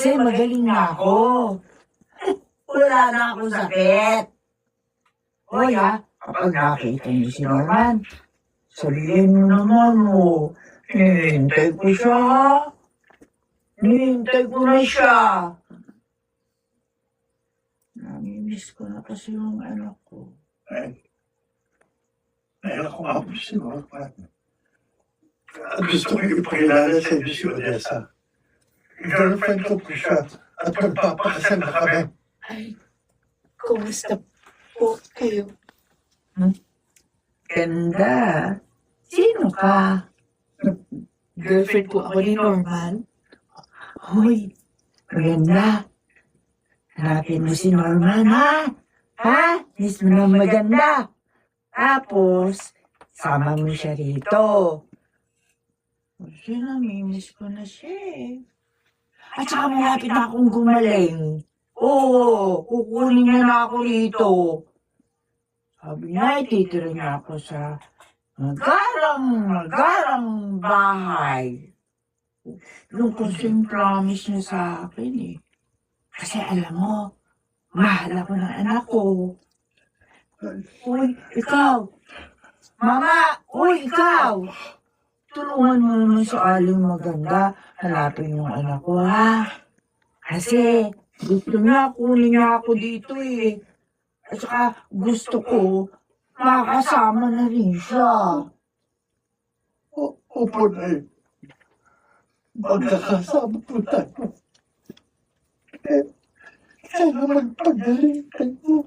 Kasi magaling na ako. Wala na akong sakit. Hoy kapag nakita niyo si Norman, sabihin mo naman mo, hinihintay ko siya ha. Hinihintay ko na siya. Namimiss ko na kasi yung anak ko. Ay, ako nga po si Norman. Gusto ko ipakilala sa inyo si Odessa. Girlfriend ko po siya at magpapakasal na kami. Ay, kumusta po kayo? Ganda. Sino ka? Girlfriend po ako ni Norman. Hoy, maganda. Hanapin mo si Norman, ha? Ha? Miss mo na maganda. Tapos, sama mo siya rito. Kasi namimiss ko na siya eh. At saka malapit na akong gumaling. Oo, kukunin niya na ako rito. Sabi niya, ititira niya ako sa magarang bahay. Yung kasing promise niya sa akin eh. Kasi alam mo, mahal ako ng anak ko. Uy, ikaw! Mama! Uy, ikaw! Tulungan mo naman si Aling maganda. Hanapin yung anak ko, ha? Kasi gusto niya, kunin niya ako dito eh. At saka gusto ko, makakasama na rin siya. Opo na eh. Magkakasama po tayo. Sana magpagaling kayo.